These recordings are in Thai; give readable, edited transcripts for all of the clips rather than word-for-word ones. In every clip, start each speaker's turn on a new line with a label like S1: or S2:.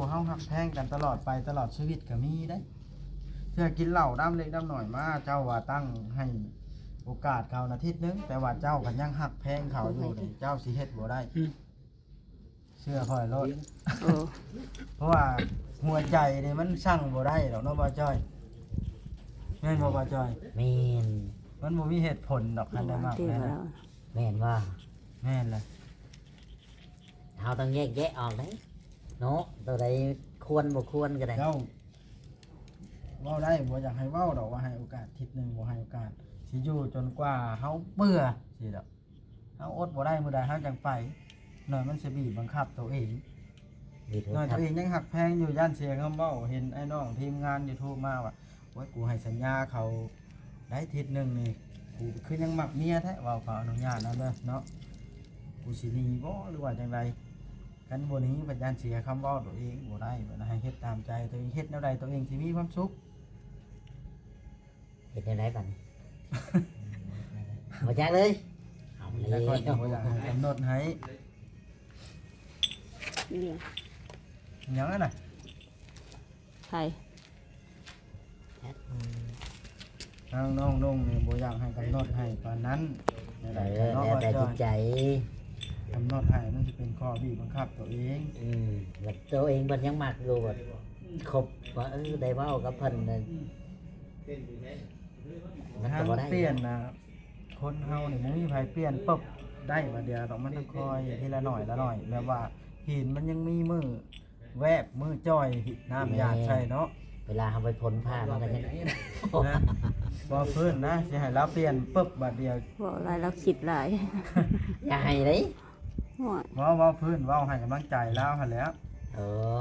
S1: เฮาฮักแพงกันตลอดไปตลอดชีวิตก็มีได้เทื่อกินเหล้าน้ำเล็กน้ำหน่อยมาเจ้าว่าตั้งให้โอกาสเขาอาทิตย์นึงแต่ว่าเจ้าก็ยังฮักแพงเขาอยู่นี่เจ้าสิเฮ็ดบ่ได้เชื่อค่อยโลด
S2: โอ้
S1: เพราะว่าหัวใจนี่มันสั่งบ่ได้ดอกเนาะบ่จ้อยแม่นบ่จ้อย
S3: แม่น
S1: มันบ่มีเหตุผลดอกคันได้มาก
S2: ที่
S1: แม่น
S2: ว่า
S1: นะ
S2: แล้ว
S3: แม่นว่า
S1: แม่นเลย
S3: เฮาต้องแยกแยะออกเด้เนาะตัวใดควรบ่ควรก็ได้
S1: เจ้าเว้าได้บ่อยากให้เว้าดอกว่าให้โอกาสทิศนึงบ่ให้โอกาสสิอยู่จนกว่าเฮาเบื่อสิดอกเฮาอดบ่ได้มื้อใดเฮาจังไปหน่อยมันสิบีบบังคับตัวเอง
S3: มีโทร
S1: หน่อย
S3: ศั
S1: ตั
S3: พ
S1: ว
S3: ท์
S1: เองยังหักแพงอยู่ย่านเสียคำเว้าเห็นไอ้น้องทีมงาน YouTube มาว่าโอ้ยกูให้สัญญาเขาได้ทิศนึงนี่กูคือยังมักเมียแท้เว้าขออนุญาตนำเด้อเนาะกูสิหนีบ่หรือว่าจังไดกันบ่หนี้บัดย่านเสียคำเว้าตัวเองบ่ได้บ่ให้เฮ็ดตามใจตัวเองเฮ็ดแนวใดตัวเองสิมีความสุข
S3: เฮ็ดได้บัดนี้ บ่จักเลยเอาเล
S1: แต่
S3: ย
S1: ก่อนจะบ่อยากให้กำหนดให้
S2: เลี้ยง
S1: หยังนั้นน่ะ
S2: ไผ
S1: ทางน้องนุ่งนี่บ่อยากให้กำหนดให้ปานนั้นแนว
S3: เอ
S1: ใด
S3: อ
S1: ก็เนาะ
S3: แล้ว
S1: ว่า
S3: แต่
S1: จ้
S3: จิ
S1: อ
S3: ต
S1: ย
S3: ใจ
S1: กำหนดให้มันสิเป็นข้อบีบบังคับตัวเอง
S3: แบบตัวเองเพิ่นยังมักอยู่แบบครบว่าได้เว้ากับเพิ่นนั่นมัน
S1: ทา
S3: ก็
S1: ง
S3: บ่ได้
S1: เปลี่ยนนะคนเฮานี่บ่มีไผเปลี่ยนปุ๊บได้มาเดียวดอกมันต้องคอยทีละหน่อยละหน่อยแบบว่าหินมันยังมีมือแวบมือจ้อยน้ำหยาดใช่เนาะ
S3: เวลาเฮาไปพ้นผ้ามันก็ยัง
S1: นะบ่พื้นนะสิให้เราเปลี่ยนปุ๊บบัดเดียว
S2: บ่หลายแล้วคิดหลาย
S3: อย่าให้เด้
S2: โอ้ย
S1: เว้าพื้นเว้าให้กำลังใจเราหั่นแหล้ว
S3: เออ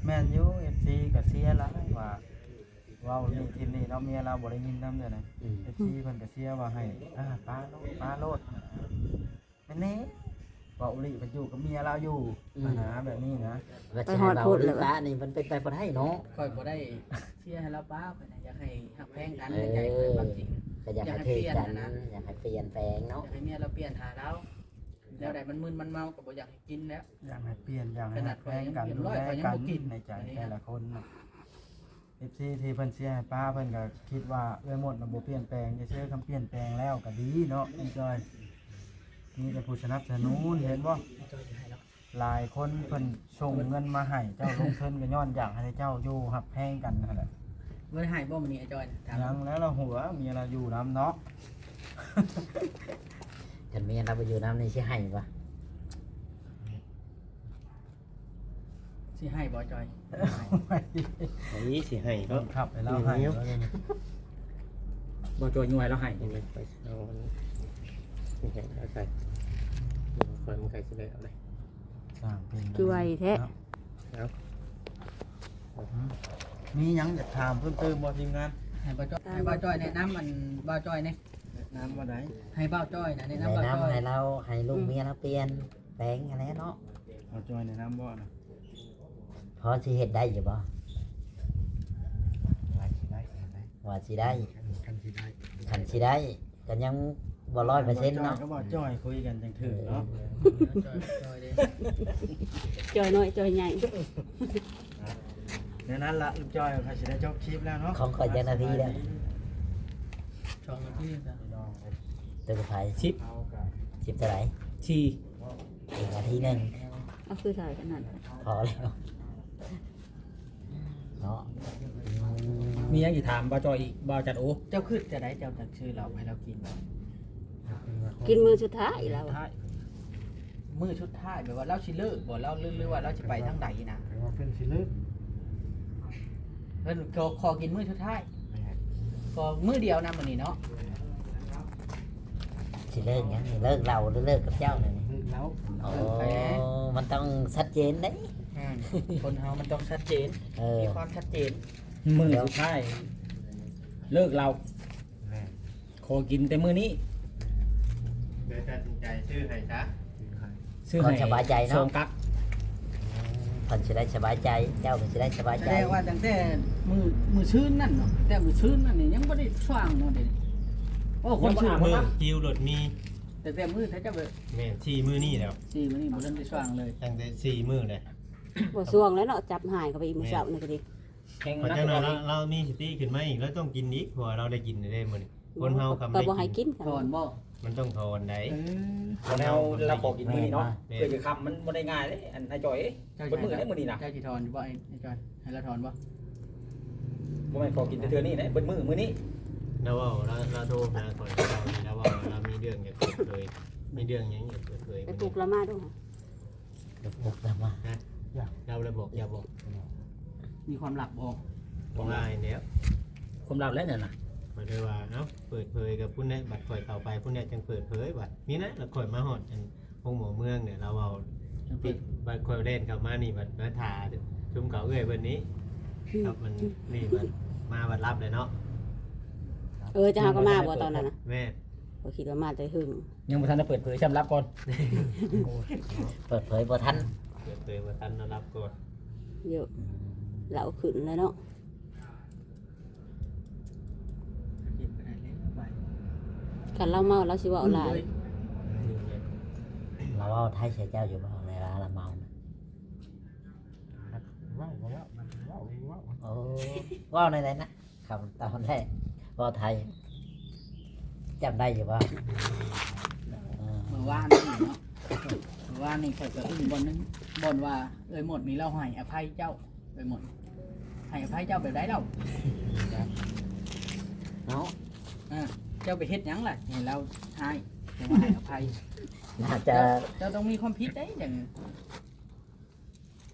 S1: แม่นอยู่ FC ก็เสียหลายว่าเว้านี่ทีนี้เราะเมียเราบ่ได้ยินนำเด้อนะ FC เพิ่นก็เสียว่าให้ป้าโลดแม่นแน่ว่าอุลิเพิ่นอยู่กับเมียเราอยู่ปัญหาแบบนี้นะ
S3: ว่าสิให้เราลืมตานี่มันเป็นไปบ่ได้เนาะ
S4: ค่อยบ่ได้เชื่อให้เราป้าไปนะอยากให้หักแพงกันในใจค่อยความจริง
S3: ก็อยากให้เทกันอยากให้เปลี่ยนแปลง
S4: อยา
S3: เนาะ
S4: กให้เมียเราเปลี่ยนหาเราแล้วใดมันมึนมันเมาก็บ่อยากให้กินแล้ว
S1: อยากให้เปลี่ยนอยากให้แพงกัน
S4: ขนาด
S1: ดูแล
S4: ข่อยยัง
S1: กัน
S4: บ่กิน
S1: ในใจแต่ละคนน่ะ FC ที่เพิ่นเสียให้ป้าเพิ่นก็คิดว่าเอ้ยหมดระบบเปลี่ยนแปลงจะเชื่อคำเปลี่ยนแปลงแล้วก็ดีเนาะพี่จอยมีแต่ผู้สนับสนุนเห็นบ่หลายคนเพิ่นส่งเงินมาให้เจ้าลงทุนก็ย้อนอยากให้เจ้าอยู่หักแพงกันนั่นแหละ
S4: บ่ได้ให้บ่มื้อนี้ไอ้จอยถาม
S1: ยังแล้วเราหัวมีอะไรอยู่น้ำเนาะ
S3: กันเมียเราไปอยู่น้ำนี่สิให้บ่
S4: สิให้บ่จอย
S5: อันนี้สิให้
S1: ต้
S5: เนาะ
S1: นขับไปแล้วให้แล้วเนี่ย
S4: บ่จอยย่วยแล้วให้
S5: ยังไม่ไปเอามันนี่ให้เอาใส่คอยมันไก่สิได้เอาเลย
S1: สร้างเป็น
S2: จุไวแท้
S5: เอา
S1: มีหยังอยากถามเพิ่มเติมบ่ทีมงาน
S4: ให้บ่จอยให้บ่จอยแนะนำมันบ่จอยนี่
S1: น้ำว่าได
S4: ให้บ่จอยนะแนะ
S3: แนะ
S4: นำบ่จ
S3: นำ
S4: อย
S3: ให้เราให้ลูกเมียเราเปลี่ยนแปลงอะไรเนาะ
S1: เอาจอยในน้ำบ่นะ
S3: พอสิเฮ็ดได้อยู่บ่
S1: ว่าสิได้
S3: ว่าสิได้
S1: คันสิได้
S3: คันสิได้ก็ยังบ่100%เนาะ
S1: ก็บ่จอยคุยกันจังถือเนาะ
S4: จอยเด้
S2: จอยน้อยจอยใหญ่
S1: ในนั้นละลูกจอยเขาสิได้จบคลิปแล้วเนาะ
S3: ของข่อยจักนาทีแล้ว
S4: ช่องที่จ้ะ
S3: ตัวไผ
S5: ชิป
S1: เอากัน
S3: 10เท่าไหร่
S5: ชี
S3: อีกนาทีหนึง
S2: เอาคือถ่ายขนาดนั้น
S3: พอแล้วเนาะ
S5: มียังอีกถามบ่จอยอีกบ่จัดโอ้
S4: เจ้าคือจะได้เจ้าจักชื่อเราให้เรากินบ่
S2: กินมือสุดท้ายแล้วอะ
S4: ท้ายมื้อชุดท้ายแบบว่าเราสิเลิกบ่เราหรือว่าเราสิไปทางใดนะ
S1: ว่าเพิ่นสิเลิก
S4: เพิ่นขอกินมื้อชุดท้ายก็มื้อเดียวนะมื้อนี้เนาะ
S3: สิเลิกหยังนี่เลิกเราหรือเลิกกับเจ้านี่
S1: เลิกแล้ว
S3: โอ้มันต้องชัดเจนเด้
S4: คนเฮามันต้องชัดเจน
S3: เออ
S4: มีความชัดเจน
S5: มือสุดท้ายเลิกเรา
S1: แม่
S5: ขอกินแต่มื้อนี้
S6: โดยตัดสินใจชื่อให้ซะ
S5: ซื้อ
S3: คน
S5: ให้
S3: สบายใจ
S5: สอ
S3: เนาะ
S5: งกัก
S3: คนสิได้สบายใจ เจ้าก็สิได้สบาย
S4: แส
S3: ใจ
S4: ดงว่าตั้งแต่มือชื้นนั่นเนาะแต่มือชื้นนั่นนี่ยังบ่ได้สว่างเนาะเดี๋ยวนี้โอ้คนชื่อ
S6: มื
S4: มื
S6: อ
S4: อ
S6: จิวรถมี
S4: แต่มือถ้าจะไป
S6: แม่น4มือนี่แล้ว
S4: สี่มื้อนี้บ่ทันได้สว่างเลย
S6: ตั้งแต่4มือเลย
S2: บ่ช่วงแล้วเนาะจับหายเข้าไปอีกมื้อเช้านี่ก็ดี
S4: แข่ง
S6: พอ
S4: นัก
S6: จัง
S4: บ
S6: นั้
S4: อน ล
S6: เรามีสติขึ้นมาอีกแล้วต้องกินอีกเพราะเราได้กินได้มื้อนี้คนเฮาคำ
S2: ก็
S6: ได้
S2: บ่ให้
S6: กิน
S2: กิน
S4: ถอนบ่
S6: มันต้องทอนได้
S5: คนเอาเราบอกกินมื้อนี้เนาะเพื่อจะคำมันบ่ได้ง่ายเด้อันไอ้จอยเบิดมื้อได้มื้อนี้นะ
S4: เจ้าสิถอนอยู่บ่ไอ้จอยให้เราถอนบ่
S5: บ่แม่นขอกินแต่เทื่อนี้นะเบิดมื้อนี้
S6: เราเว้าเราโทรหาก่อนเราเว้าเรามีเรื่องอยากเปิดเผยมีเรื่องหยังอยากเปิดเผย
S2: ไปปลูกละมาดูค่ะ
S3: เดี๋ยวปลุกแล้วมา
S6: เราเลยบอกอย่าบอก
S4: มีความลับบ่
S6: บอกง่ายเนี้ย
S5: ความลับแล้วนั่นน่ะ
S6: มาเลยว่าเอ้าเปิดเผยกับผู้นี้บัตรข่อยเข้าไปผู้นี้จังเปิดเผยบัตรนี่นะเราข่อยมาฮอดอันพงหมอเมืองเนี่ยเราเอาปิดบัตรข่อยเล่นเข้ามานี่บัตรมาถ่าชุมเขาเอ้ยวันนี้ครับมันนี่บัตรมาบัตรรับเลยเนาะ
S2: จะหาก็มาบ่ตอนนั้นน่ะ
S6: แม่
S2: บ่คิดว่ามาแต่หึง
S5: ยังบ่ทันได้เปิดเผยช้ำรับก่อน
S3: เปิดเผยบ่ทัน
S6: เปิดเผยว่าท่านเรารับก่อน
S2: เยอะเหลาขึ้นเลยเนาะ
S4: เก็บไปได้แล้วไป
S2: คันเราเมาเราสิเว้าหลาย
S3: เราเอาไทยเสียเจ้าอยู่บ่ในร้านละเมานะ
S1: ว้าวว้าวว้าวว้าว
S3: โอ้ว้าวในไหนนะคำตอนแรกว่าไทยจำได้อยู่บ่เออ
S4: เมื่อวานนี่เนาะเมื่อวานนี่ข่อยก็อึ้งบ่นึงบ่นว่าเอ้ยหมดนี่เราให้อภัยเจ้าเอ้ยหมดให้อภัยเจ้าแบบใดเล่า
S3: เนาะ
S4: เจ้าไปเฮ็ดหยังล่ะให้เราให้แต่ว่าให้อภัย
S3: น่าจะ
S4: เจ้าต้องมีความผิดได้อย่าง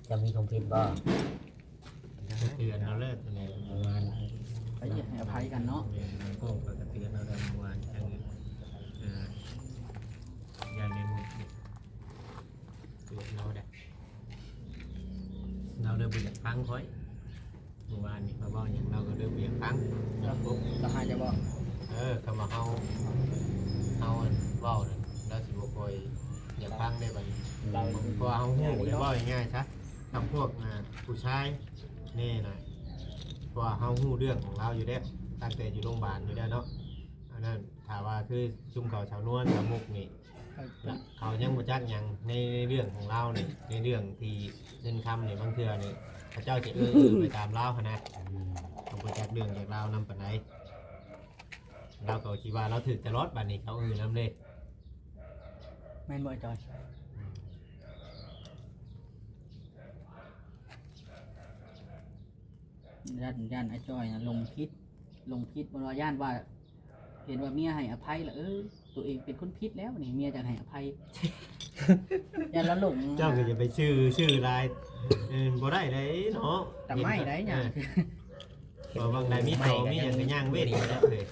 S3: จะมีคอมพิวบ่
S6: เตือนเราเลิกเนี่ยเมื่อวาน
S4: ไปให้อภัยกันเนาะ
S6: ก็ปกติเราได้เมื่อวานอย่างอื่นอย่างในมุมเราได้เราเดินไปจากพังค่อยเมื่อวานนี่มาบอกอย่างเราก็เดินไปจากพังแล้วปุ๊บ
S4: เราให้จะบอก
S6: คำว่าเฮาเว้าเนี่ยเราสิบ่ค่อยอยากฟังได้บัดนี้เพราะว่าเฮาฮู้ได้เว้าง่ายๆซะทำพวกผู้ชายนี่นะเพราะว่าเฮาฮู้เรื่องของเราอยู่แล้วตั้งแต่อยู่โรงพยาบาลอยู่แล้วเนาะอันนั้นถ้าว่าคือชุมเขาชาวนวลชาวมุกนี่เขายังบ่จักหยังในเรื่องของเรานี่ในเรื่องที่เงินคำนี่บางเทื่อนี่พระเจ้าจะไปตามเราขนาดเขาบ่จักเรื่องจากเรานำปานใดเราก็คิดว่าเราถึกจะรอดบัดนี้เขานำเลย
S4: แม่นบ่ไอ้จอยย่านไอ้จอยนะลงพิษบนว่าย่านว่า เห็นว่าเมียให้อภัยแล้วตัวเองเป็นคนพิษแล้วนี่เมียจะให้อภัย ย่านละหลง
S6: เจ้าก็จะไปชื่อลายบ่ได้ได้เนาะ
S4: แต่ไม่ได้เนี่ย
S6: บ่บางใดมีโตมีหยังก็ย่างเวทอยู่แล้วเลย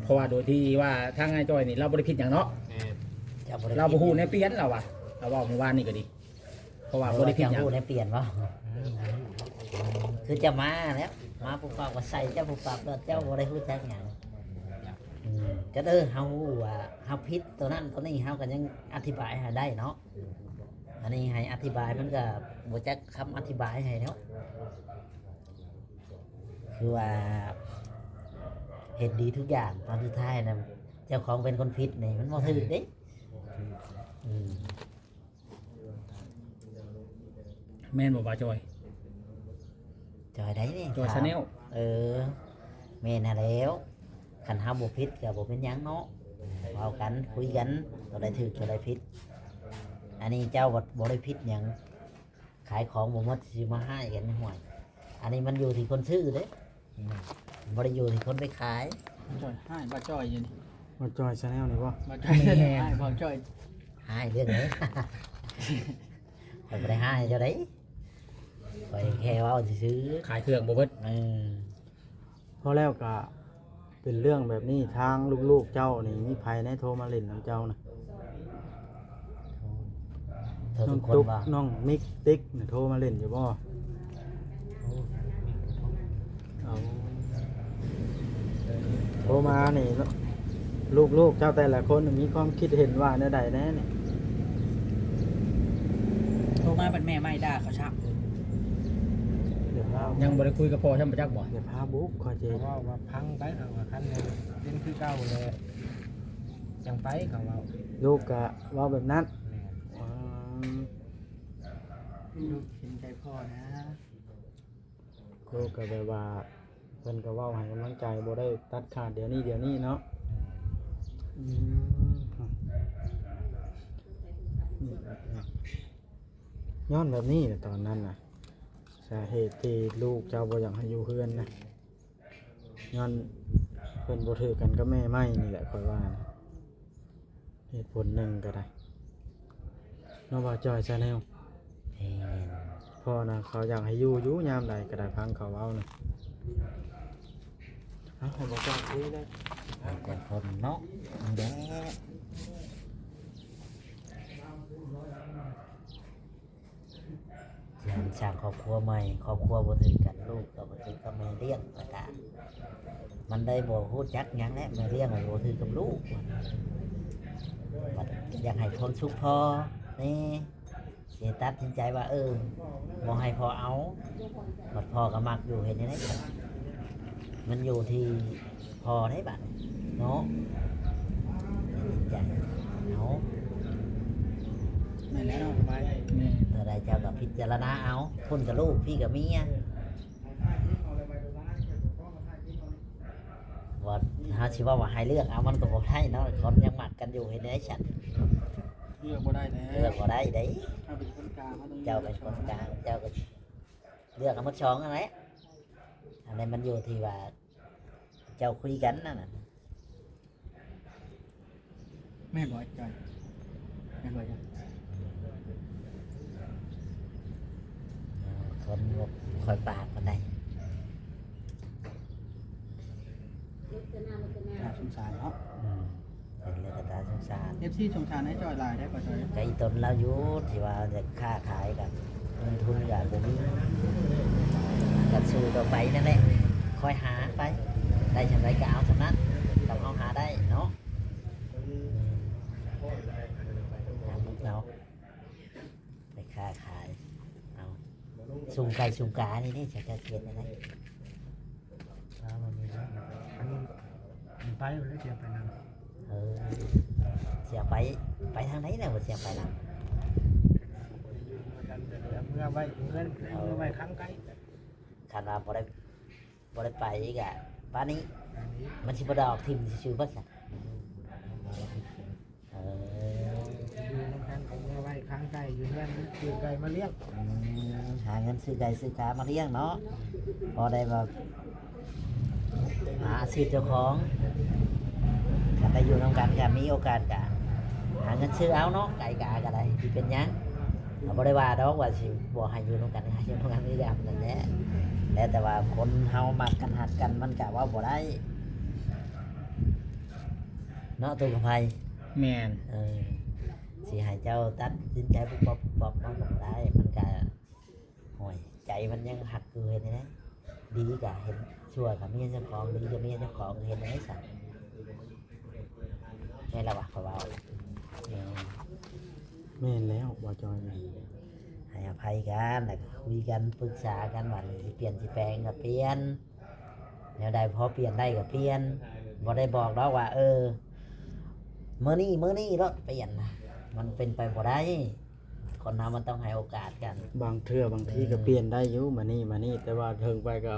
S5: เพราะว่าโดยที่ว่าทางไอ้จอยนี่เราบ่ได้ผิดหยังเนาะ
S3: เจ้าบ่ได้
S5: เราบ่ฮู้ในเปลี่ยนเราว่ะเราเว้าเมื่อวานนี่ก็ดีเพราะว่าบ่ได้ผิดหยัง
S3: พูดให้เปลี่ยนบ่คือจะมาแล้วมาปุ๊บปั๊บก็ใส่เจ้าปุ๊บปั๊บแล้วเจ้าบ่ได้รู้จักหยังก็เฮาว่าเฮาผิดตัวนั้นตัวนี้เฮาก็ยังอธิบายให้ได้เนาะอันนี้ให้อธิบายมันก็บ่จักคำอธิบายให้เนาะคือว่าเห็นดีทุกอย่างตอนสุดท้ายนะเจ้าของเป็นคนผิดนี่มันบ่ถูกเด้อืม
S5: แม่นบ่ว่าจอย
S3: จอยได้นี่
S5: จอยชาแนล
S3: แม่นหาแล้วคันเฮาบ่ผิดก็บ่เป็นหยังเนาะเว้ากันคุยกันตัวใดถูกตัวใดผิดอันนี้เจ้าบ่ได้ผิดหยังขายของบ่หมดสิมาให้กันห่วย อันนี้มันอยู่ที่คนซื้อเด้บ่ได้อยู่ที่คนไปขาย
S4: จอยให้บ่จอยอยู่นี่
S1: มาจอยชาแนลนี่บ่
S4: บ่จอยให้บ่จอย
S3: ให้เรื่องนี้ ข่อยบ่ได้ให้เจ้าได้ข่อยแค่เว้าซื่อ
S5: ขายเครื่องบ่เบิด
S1: เพราะแล้วก็เป็นเรื่องแบบนี้ทางลูกๆเจ้านี่มีภัยในโทรมาเล่นน้ำเจ้านะ
S3: เธอ
S1: น้อ
S3: ทุ
S1: ง
S3: กคน
S1: ตุ๊ก
S3: ว่า
S1: น้องมิกติ๊กนี่โทรมาเล่นอยู่บ่เอาโทรมานี่ลูกๆเจ้าแต่ละคนมีความคิดเห็นว่าแนวใดแน่นี่
S4: โทรมาเป็นแม่ไม่ด่าเขาชัก
S1: เดี๋ยวเรา
S5: ยังบ่ได้คุยกับพ่อช่างประจักษ์บ่
S1: เดี๋ยวพาบุ๊กคอยเจ
S7: ว่าพังไปเขาว่าคันเลยเป็นคือเก่าเลยจังไปเขาว่า
S1: ลูกกะว่าแบบนั้นอืม
S4: ลูกเห็นใจพ่อนะ
S1: ลูกก็แบบว่าเพิ่นก็เว้าให้กำลังใจบ่ได้ตัดขาดเดี๋ยวนี้เนาะย้อนแบบนี้น่ะตอนนั้นน่ะสาเหตุที่ลูกเจ้าบ่อยากให้อยู่เฮือนนะย้อนเพิ่นบ่ถือกันกับแม่ไม่นี่แหละค่อยว่านะเหตุผลหนึ่งก็ได้เนาะว่าจอยซะแนว
S3: แม่น
S1: พ่อนะเขาอยากให้อยู่ยามใดก็ได้พังเขาเอานะเอาให้บอกว่าคุยได้
S3: แต่คนเนาะแด้อยากสร้างครอบครัวใหม่ครอบครัวบ่ถึงกันลูกก็บ่ถึงกับแม่เลี้ยงแล้วก็มันได้บ่ฮู้จักหยังแหละแม่เลี้ยงมันบ่ถึงกับลูกมันอยากให้คนสุขพอนี่สิตัดสินใจว่าบ่ให้พอเอาบัดพอก็มักอยู่เฮ็ดจังได๋ครับมันอยู่ที่พอได้บัดเนาะตัดสินใจเอา
S4: แม่แล้วสบายแม่
S3: เมื่อใดเจ้ากับพิจารณาเอาคนกับลูกพี่กับเมียว่าเฮาสิว่าให้เลือกเอามันก็บ่ได้เนาะคนยังหมักกันอยู่เฮ็ดได้ฉัน
S4: เลือกบ่ได้แล้ว
S3: เลือกบ่ได้เด้
S4: ถ้าเป็นคนกลางเขาต้อง
S3: เจ้าเป็นคนกลางเจ้าก็เลือกเอาหมดช่องนั่นแหละอันนี้มันอยู่ที่ว่าเจ้าคุยกันนั่นน่ะ
S4: แม่บ่ใจแม่บ่ใจ
S3: คนบ่คอยปากปานใด
S4: น่าสงสารเนาะ
S3: เป็นเรื่องกระตาสงสาร
S4: FC สงสารให้จอยหลายได้ป่ะจอย
S3: ใจตนเราอยู่ที่ว่าจะค้าขายกันเงินทุนกับบ่มีก็สู้ต่อไปนั่นแหละคอยหาไปได้ชำไรก็เอาสำนั้นต้องเอาหาได้เนาะหามุกเราไปค้าขายเอาซุ่มไก่ซุ่มกานี่จะเกิดอะไร
S7: มันไปแล้วเสียไปนำ
S3: เสียไปทางไหนเนี่ยเสียไปแล้ว
S7: กันเมื่อไว้เงินเมื่อไว้ค้างไกล
S3: คันว่าบ่ได้ไปอีกอ่ะป้านนี้
S7: อันนี้
S3: มันสิบ่ได้ออกทีมชื่อบ่ซะ
S7: อยู่น้ำกันเมื่อไว้ค้างไกลอยู่เงินคือไก่มาเลี้ยง
S3: หาเงินซื้อไก่ซื้อกามาเลี้ยงเนาะพอได้แบบหาอาชีพเจ้าของกันได้อยู่นำกันก็มีโอกาสก็หาเงินซื้อเอาเนาะไก่กาก็ได้ที่เป็นหยังเราบ่ได้ว่าดอกว่าสิบ่ให้อยู่นำกันหาอยู่นำกันนี่แบบนั่นแหละแล้วแต่ว่าคนเฮามักกันหักกันมันก็ว่าบ่ได้เนาะตัวกับไผ
S5: แม่น
S3: สิให้เจ้าตัดสินใจปุ๊บปั๊บมันก็ได้มันก็ห่วยใจมันยังหักอยู่เห็นไหมดีกะเห็นชั่วกับเมียเจ้าของดีกับเมียเจ้าของเห็นไหมสัตว์ไม่ละวะเขาเอา
S1: แม่นแล้วว่าจอยแม่น
S3: ให้อภัยกันแล้วก็คุยกันปรึกษากันว่าสิเปลี่ยนสิแปลงก็เปลี่ยนแนวใดพอเปลี่ยนได้ก็เปลี่ยนบ่ได้บอกแล้วว่ามื้อนี้รถเปลี่ยนนะมันเป็นไปบ่ได้คนเรามันต้องให้โอกาสกัน
S1: บางเทื่อบางทีก็เปลี่ยนได้อยู่มานี่แต่ว่าเทิงไปก็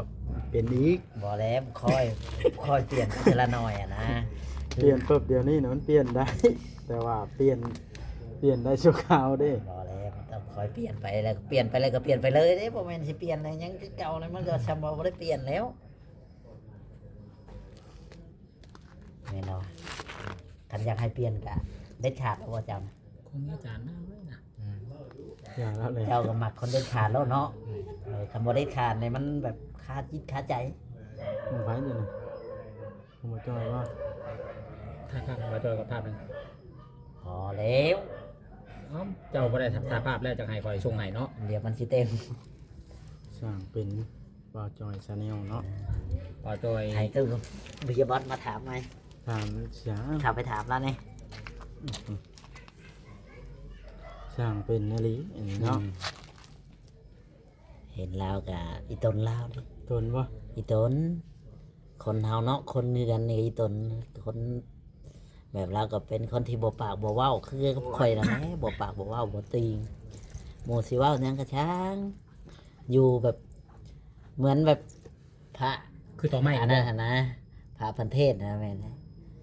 S1: เป็นอีก
S3: บ่แล้วค่อยเปลี่ยนทีละหน่อยอะนะ
S1: เปลี่ยนปุ๊บเดี๋ยวนี้นะมันเปลี่ยนได้ แต่ว่าเปลี่ยนได้ชั่วคราวเด้
S3: บ่แล้วมันต้องค่อยเปลี่ยนไปแล้วก็เปลี่ยนไปเลยก็เปลี่ยนไปเลยเด้บ่แม่นสิเปลี่ยนอะไรยังคือเก่าเลยมันก็ซ้ำบ่ได้เปลี่ยนแล้วแม่นบ่คันอยากให้เปลี่ยนก็เด็ดขาดเอาบ่จำ
S5: คงอาจารย์น่าไว้นะ
S1: อย่างแล้วเลย
S3: เจ้าก็มักคนเด็ดขาดแล้วเนาะคันบ่เด็ดขาดนี่มันแบบคาจิตคาใจ
S1: ผมไปอยู่นะผมมาจอยว่า
S5: ถ้าภาพมาจอยกับภาพหนึง
S3: พอแล้ว
S5: เอ้าเจ้าบ่ได้ถ่ายภาพแล้วจังให้คอยส่งให้เนาะ
S3: เดี๋ยวมันสิเต็ม
S1: สร้างเป็นว่าจอยชาแนลเนาะ
S5: พอจอย
S3: ให้ตู้บิยบอสมาถามไหม
S1: ถามเสีย
S3: ถามไปถามแล้วนี่
S1: สร้างเป็นนาลีอันนี้เนาะ
S3: เห็นลาวกับอีตนลาวดิ
S1: ตนว่า
S3: อีตนคนเฮาเนาะคนเนือนนี่อีตนคนแบบเราก็เป็นคนที่บ่ปากบ่เว้าคือข่อยนะแหม่บ่ปากบ่เว้าบ่ตีง หมู่สิเว้าหยังก็ช่าง อยู่แบบเหมือนแบบพระ
S5: คือต่อไม้
S3: อัน
S5: บ่
S3: นั้นหั่นนะพระพันเทศนะแม่นนะ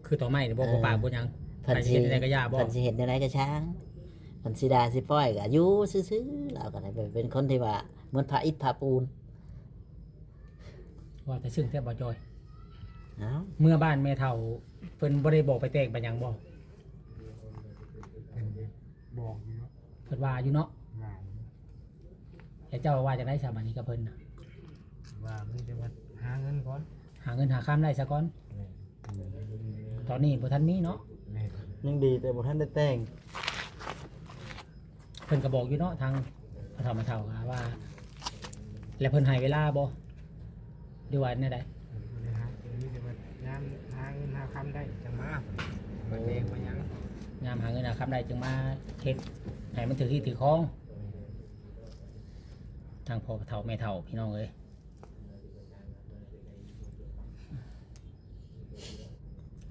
S5: คือต่อไม้นี่บ่ปากบ่หยัง
S3: เพิ่น
S5: ไป
S3: สิ
S5: เฮ็ดอะไรก็ย่าบ่
S3: เพิ่นสิเห็นอะไรก็ช่างเพิ่นสิด่าสิปล่อยก็อยู่ซื่อๆเราก็ได้เป็นคนที่ว่าเหมือนพระอิฐพระปูน
S5: ว่าแต่ซึ่งแท้บ่จอย
S3: เอ้า
S5: เมื่อบ้านแม่เฒ่าเพิ่นบ่ได้บอกไปแตกไปหยังบ่
S7: บอกอยู่เนาะ
S5: เพิ่นว่าอยู่เนาะ
S7: ว่า
S5: แล้วเจ้าว่าจะได้สาบันนี้กับเพิ่นน่ะ
S7: ว่ามันจะมาหาเงินก่อน
S5: หาเงินหาข้ามได้ซะก่อน ตอนนี้บ่ทันมีเนาะ
S7: แม่
S1: ยังดีแต่บ่ทันได้แต่ง
S5: เพิ่นก็บอกอยู่เนาะทางพ่อเฒ่าแม่เฒ่าว่า แล้วเพิ่นให้เวลาบ่หรือว่าแนวใด
S7: เลยหานี่จะมางานหาเงินหาคำได้จังมาบ่เองบ่หยัง
S5: ยามหาเงินหาข้ามได้จึงมาเฮ็ดให้มันถือที่ถือของทางพ่อเฒ่าแม่เฒ่าพี่น้องเอ้ย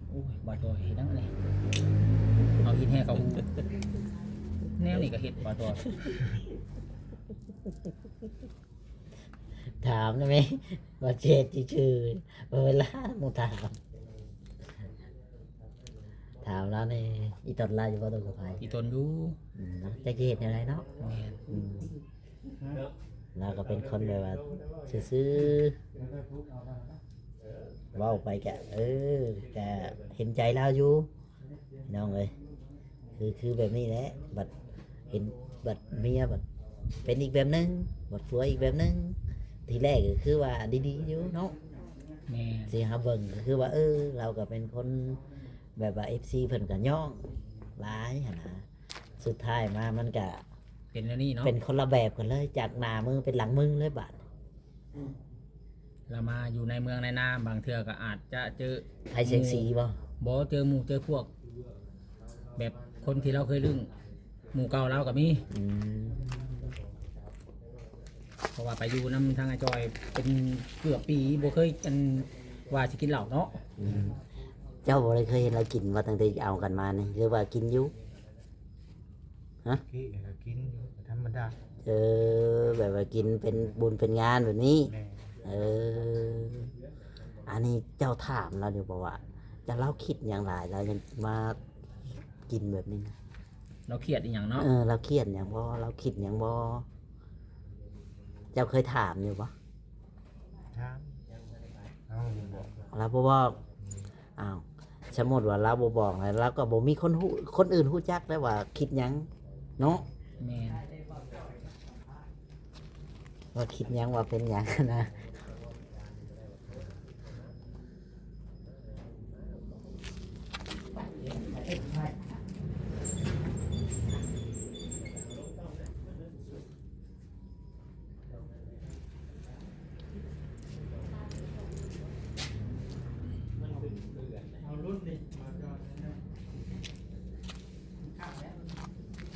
S5: โอ้ยบ่จอยเฮ็ดจังเลยเอาหินแห่เขาหูแนวนี้ก็เฮ็ดบ่จอย
S3: ถามได้ไหมว่าเจ็ดชื่อเวลามึงถามแล้วนี่อีตอนลาอยู่บ่ต้องกับไผ
S5: อีตนอยู่
S3: จะเห็นอะไรเนาะ
S5: แม่น
S3: เราก็เป็นคนแบบว่าซื่อๆเว้าไปแกแกเห็นใจเราอยู่น้องเอ้ยคือแบบนี้แหละบัดเห็นบัดเมียบัดเป็นอีกแบบนึงบัดผัวอีกแบบนึงทีแรกก็คือว่าดีๆอยู่เนาะ
S5: แม่น
S3: สิหาเบิ่งก็คือว่าเราก็เป็นคนแบบว่า FC เพิ่นก็ย่องหลายหั่นนะสุดท้ายมามันก็
S5: เป็นแล้วนี่เนาะ
S3: เป็นคนละแบบกันเลยจากหน้ามือเป็นหลังมือเลยบาด
S5: เรามาอยู่ในเมืองในนาบางเทื่อก็อาจจะเจอ
S3: ไทยเซ็กซี่บ่
S5: บ่เจอหมู่เจอพวก แบบคนที่เราเคยลึงหมู่เก่าเราก็มี
S3: อืม
S5: เพราะว่าไปอยู่นำทางอาจอยเป็นเกือบปีบ่เคยกันว่าสิกินเหล้าเนาะ
S3: อืมเจ้าบ่ได้เคยเห็นเรากินว่าตั้งแต่เอากันมานี่หรือว่ากินอยู่
S7: ขี้ก็กินอยู่ธรรมดา
S3: แบบว่ากินเป็นบุญเป็นงานแบบนี้
S7: แม่
S3: อันนี้เจ้าถามเราเดี๋ยวบอกว่าจะเล่าคิดอย่างไรเรายังมากินแบบนี้นะ
S5: เราเครียดอีหยังเนาะ
S3: เราเครียดอย่างบ่เราคิดอย่างบ่เจ้าเคยถามอยู่ปะ
S7: ถามเอาอยู่บอก
S3: เราบ่บอกอ้าวสมมติว่าเราบ่บอกแล้วเราก็บ่มีคนอื่นรู้จักได้ว่าคิดหยังเนาะ
S5: แม่น
S3: ว่าคิดหยังว่าเป็นหยังนะ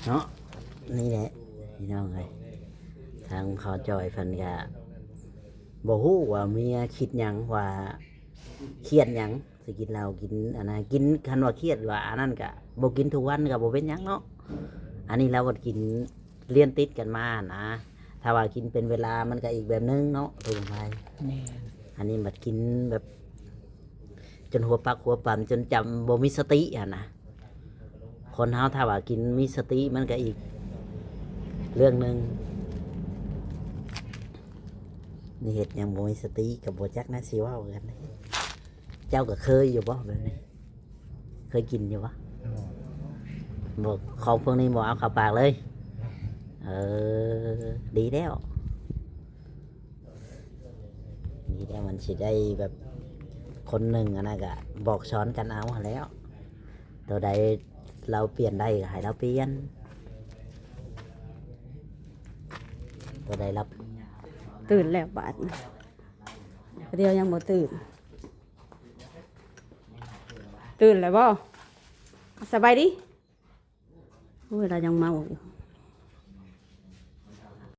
S3: เนาะนี่แหละพี่น้องเลยทางเขาจอยเพันกะบ่ฮู้ว่าเมียคิดหยังว่าเครียดหยังสิกินเหล้ากินอันนั้นกินคันว่าเครียดว่าอันนั้นกะบ่กินทุกวันกะบ่เป็นหยังเนาะอันนี้เราก็กินเลี้ยนติดกันมานะถ้าว่ากินเป็นเวลามันก็อีกแบบนึงเนาะถูกไหม
S5: แม่น
S3: อันนี้บัดกินแบบ จนหัวปักหัวปั่นจนจำบ่มีสติอ่ะนะคนเฮาถ้าว่ากินมีสติมันก็อีกเรื่องหนึ่งนี่เหตุยังบ่มีสติกับบ่จักนะสิเว่ากันเด้เจ้าก็เคยอยู่บ่แบบนี้เคยกินอยู่บ่บ่ของพวกนี้บ่เอาเข้าปากเลย ดีแล้วดีแล้วมันสิได้แบบคนหนึ่งอะนะกะบอกสอนกันเอาหั่นแหล้ว ตัวใดเราเปลี่ยนได้ก็ให้เราเปลี่ยน ตัวใดรับ
S2: ตื่นแล้วบาดนี้เดียวยังบ่ตื่นแล้วบ่สบายดีโอ้ยเรายังเมาอยู่